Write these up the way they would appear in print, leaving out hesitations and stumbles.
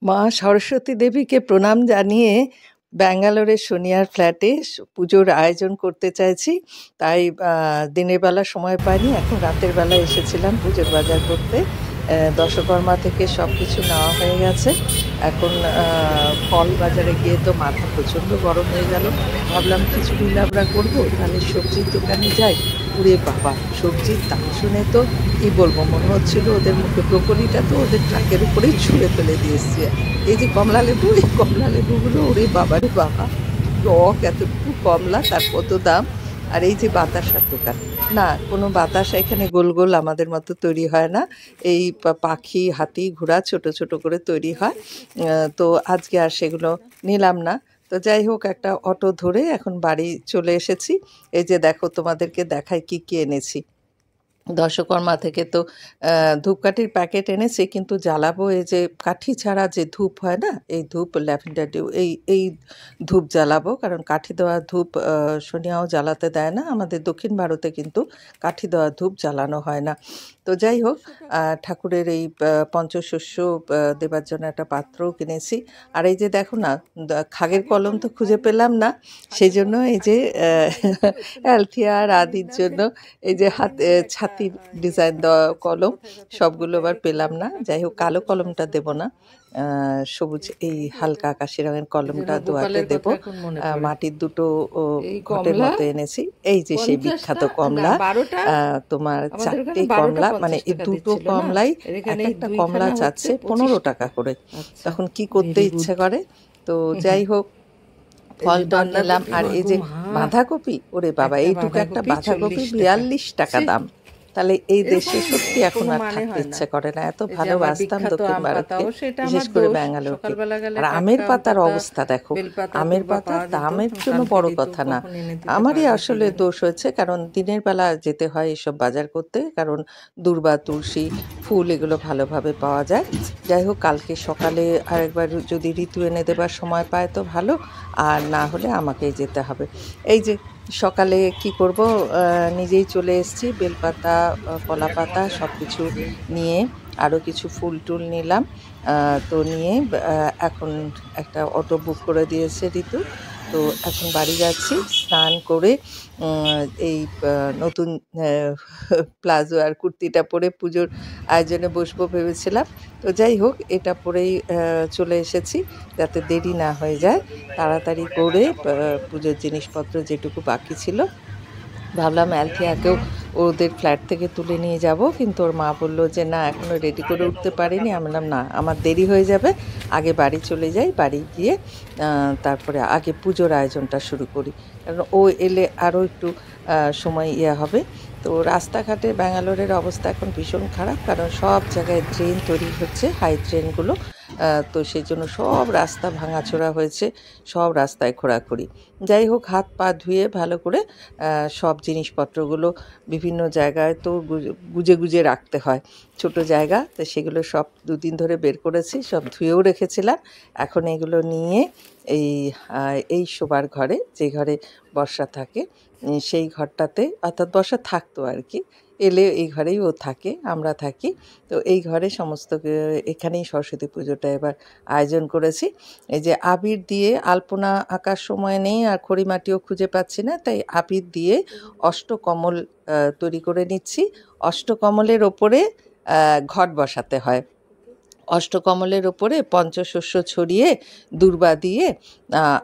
মা সরস্বতী দেবীকে প্রণাম জানিয়ে ব্যাঙ্গালোরের সোনিয়ার ফ্ল্যাটে পুজোর আয়োজন করতে চাইছি। তাই দিনের বেলা সময় পাইনি, এখন রাতের বেলা এসেছিলাম পুজোর বাজার করতে। দশকর্মা থেকে সব কিছু নেওয়া হয়ে গেছে। এখন ফল বাজারে গিয়ে তো মাথা প্রচণ্ড গরম হয়ে গেল। ভাবলাম খিচুড়ি লাবড়া করবো, তাহলে সবজির দোকানে যাই। ওরে বাবা, সবজির দাম শুনে তো কি বলবো, মনে হচ্ছিল ওদের মুখে ব্রোকলিটা তো ওদের ট্রাকের উপরেই ছুঁড়ে ফেলে দিয়ে এসছি। এই যে কমলা লেবু, এই কমলা লেবুগুলো ওরে বাবা রে বাবা, টক এতটুকু কমলা, তার কত দাম! আর এই যে বাতাসার দোকান, না কোনো বাতাসা এখানে গোল গোল আমাদের মতো তৈরি হয় না, এই পাখি হাতি ঘোড়া ছোট ছোট করে তৈরি হয়। তো আজকে আর সেগুলো নিলাম না। তো যাই হোক, একটা অটো ধরে এখন বাড়ি চলে এসেছি। এই যে দেখো, তোমাদেরকে দেখাই কি কি এনেছি। দশকর্মা থেকে তো ধূপকাঠির প্যাকেট এনেছি, কিন্তু জ্বালাবো এই যে কাঠি ছাড়া যে ধূপ হয় না, এই ধূপ ল্যাভেন্ডার ডিউ, এই ধূপ জ্বালাবো। কারণ কাঠি দেওয়া ধূপ সোনিয়াও জ্বালাতে দেয় না। আমাদের দক্ষিণ ভারতে কিন্তু কাঠি দেওয়া ধূপ জ্বালানো হয় না। তো যাই হোক, ঠাকুরের এই পঞ্চশস্য দেবার জন্য একটা পাত্রও কিনেছি। আর এই যে দেখো না, খাগের কলম তো খুঁজে পেলাম না, সেই জন্য এই যে অ্যালথিয়া আর আদির জন্য এই যে ছাতির ডিজাইন দেওয়া কলম, সবগুলো আবার পেলাম না। যাই হোক, কালো কলমটা দেব না, সবুজ এই হালকা আকাশি রঙের কলমটা দোয়াতে দেব। মাটির দুটো ঘটের মতো এনেছি। এই যে সেই বিখ্যাত কমলা, তোমার 4টে কমলা, মানে এই দুটো কমলাই, এক একটা কমলা চাচ্ছে 15 টাকা করে। তখন কি করতে ইচ্ছে করে। তো যাই হোক, ফল টল নিলাম। আর এই যে বাঁধাকপি, ওরে বাবা, এইটুকু একটা বাঁধাকপি 42 টাকা দাম। তাহলে এই দেশে সত্যি এখন আর থাকতে ইচ্ছে করে না। এত ভালোবাসতাম দক্ষিণ ভারতকে, বিশেষ করে ব্যাঙ্গালোরকে। আর আমের পাতার অবস্থা দেখো, আমের পাতা দামের জন্য বড় কথা না, আমারই আসলে দোষ হয়েছে। কারণ দিনের বেলা যেতে হয় এসব বাজার করতে, কারণ দূর্বা তুলসী ফুল এগুলো ভালোভাবে পাওয়া যায়। যাই হোক, কালকে সকালে আরেকবার যদি ঋতু এনে দেবার সময় পায় তো ভালো, আর না হলে আমাকেই যেতে হবে। এই যে সকালে কি করব, নিজেই চলে এসেছি। বেলপাতা, কলা পাতা সব কিছু নিয়ে, আরও কিছু ফুল টুল নিলাম। তো নিয়ে এখন একটা অটো বুক করে দিয়েছে ঋতু। তো এখন বাড়ি যাচ্ছি, স্নান করে এই নতুন প্লাজো আর কুর্তিটা পরে পুজোর আয়োজনে বসবো ভেবেছিলাম। তো যাই হোক, এটা পরেই চলে এসেছি যাতে দেরি না হয়ে যায়। তাড়াতাড়ি করে পুজোর জিনিসপত্র যেটুকু বাকি ছিল, ভাবলাম অ্যালথিয়াকেও ওদের ফ্ল্যাট থেকে তুলে নিয়ে যাব, কিন্তু ওর মা বললো যে না, এখনও রেডি করে উঠতে পারিনি। আমি বললাম না, আমার দেরি হয়ে যাবে, আগে বাড়ি চলে যাই, বাড়ি গিয়ে তারপরে আগে পুজোর আয়োজনটা শুরু করি, কারণ ও এলে আরও একটু সময় হবে। তো রাস্তাঘাটে ব্যাঙ্গালোরের অবস্থা এখন ভীষণ খারাপ, কারণ সব জায়গায় ড্রেন তৈরি হচ্ছে, হাই ড্রেনগুলো। তো সেই জন্য সব রাস্তা ভাঙাচোরা হয়েছে, সব রাস্তায় খোঁড়াখুড়ি। যাই হোক, হাত পা ধুয়ে ভালো করে সব জিনিসপত্রগুলো বিভিন্ন জায়গায় তো গুজে গুজে রাখতে হয়, ছোট জায়গা, তো সেগুলো সব 2 দিন ধরে বের করেছি, সব ধুয়েও রেখেছিলাম। এখন এগুলো নিয়ে এই শোবার ঘরে, যে ঘরে বর্ষা থাকে, সেই ঘরটাতে, অর্থাৎ বর্ষা থাকতো আর কি, এলে এই ঘরেই ও থাকে, আমরা থাকি। তো এই ঘরে সমস্ত, এখানেই সরস্বতী পুজোটা এবার আয়োজন করেছি। এই যে আবির দিয়ে আলপনা আঁকার সময় নেই, আর খড়িমাটিও খুঁজে পাচ্ছি না, তাই আবির দিয়ে অষ্টকমল তৈরি করে নিচ্ছি। অষ্টকমলের ওপরে ঘট বসাতে হয়। অষ্টকমলের ওপরে পঞ্চশস্য ছড়িয়ে, দূর্বা দিয়ে,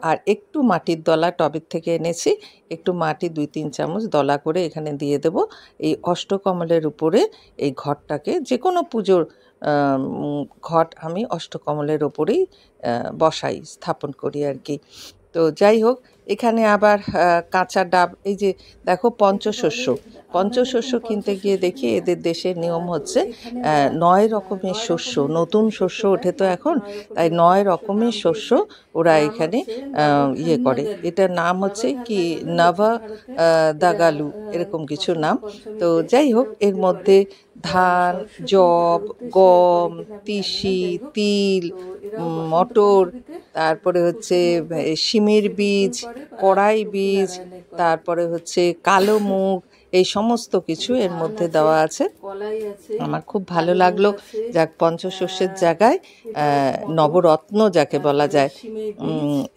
আর একটু মাটির দলা টবের থেকে এনেছি, একটু মাটি 2-3 চামচ দলা করে এখানে দিয়ে দেব। এই অষ্টকমলের উপরে এই ঘটটাকে, যে কোনো পুজোর ঘট আমি অষ্টকমলের ওপরেই বসাই, স্থাপন করি আর কি। তো যাই হোক, এখানে আবার কাঁচা ডাব, এই যে দেখো পঞ্চশস্য, পঞ্চশস্য কিনতে গিয়ে দেখি এদের দেশের নিয়ম হচ্ছে 9 রকমের শস্য, নতুন শস্য ওঠে তো এখন, তাই 9 রকমের শস্য ওরা এখানে করে। এটার নাম হচ্ছে কি, নাভা দাগালু, এরকম কিছু নাম। তো যাই হোক, এর মধ্যে ধান, যব, গম, তিসি, তিল, মটর, তারপরে হচ্ছে শিমের বীজ, কড়াই বীজ, তারপরে হচ্ছে কালো মুগ, এই সমস্ত কিছু এর মধ্যে দেওয়া আছে। আমার খুব ভালো লাগলো। যাক, পঞ্চশস্যের জায়গায় নবরত্ন যাকে বলা যায়,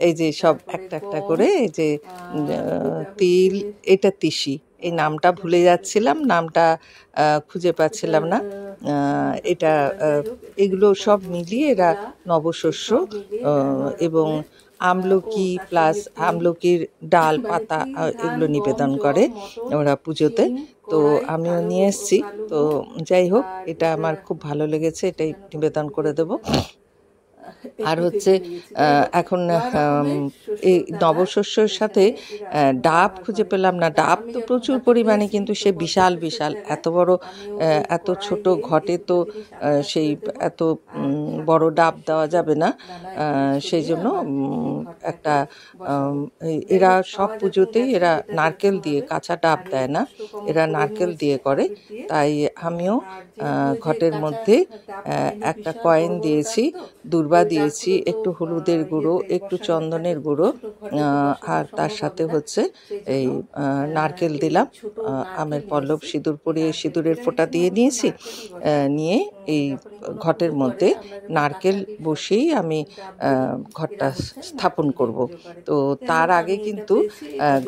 এই যে সব একটা একটা করে, এই যে তিল, এটা তিসি, এই নামটা ভুলে যাচ্ছিলাম, নামটা খুঁজে পাচ্ছিলাম না। এটা এগুলো সব মিলিয়ে এরা নবশস্য, এবং আমলকি প্লাস আমলকির ডাল পাতা এগুলো নিবেদন করে ওরা পুজোতে। তো আমিও নিয়ে এসেছি। তো যাই হোক, এটা আমার খুব ভালো লেগেছে, এটাই নিবেদন করে দেব। আর হচ্ছে এখন এই নবশস্যর সাথে ডাব খুঁজে পেলাম না। ডাব তো প্রচুর পরিমাণে, কিন্তু সে বিশাল বিশাল, এত বড়, এত ছোট ঘটে তো সেই এত বড় ডাব দেওয়া যাবে না। সেই জন্য একটা এরা সব পুজোতেই এরা নারকেল দিয়ে, কাঁচা ডাব দেয় না, এরা নারকেল দিয়ে করে। তাই আমিও ঘটের মধ্যে একটা কয়েন দিয়েছি, দূর্বা দিয়েছি, একটু হলুদের গুঁড়ো, একটু চন্দনের গুঁড়ো, আর তার সাথে হচ্ছে এই নারকেল দিলাম। আমের পল্লব সিঁদুর পরিয়ে সিঁদুরের ফোঁটা দিয়ে নিয়েছি। নিয়ে এই ঘটের মধ্যে নারকেল বসিয়েই আমি ঘরটা স্থাপন করব। তো তার আগে কিন্তু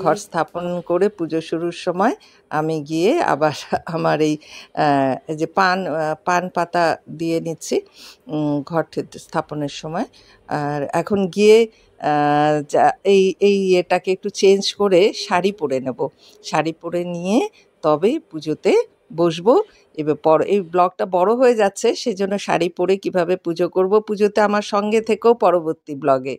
ঘর স্থাপন করে পুজো শুরুর সময় আমি গিয়ে আবার আমার এই যে পান পাতা দিয়ে নিচ্ছি ঘর স্থাপনের সময়। আর এখন গিয়ে এই এটাকে একটু চেঞ্জ করে শাড়ি পরে নেব। শাড়ি পরে নিয়ে তবেই পুজোতে বসবো। এবার এই ব্লগটা বড় হয়ে যাচ্ছে, সেজন্য শাড়ি পরে কিভাবে পুজো করব, পুজোতে আমার সঙ্গে থেকেও পরবর্তী ব্লগে।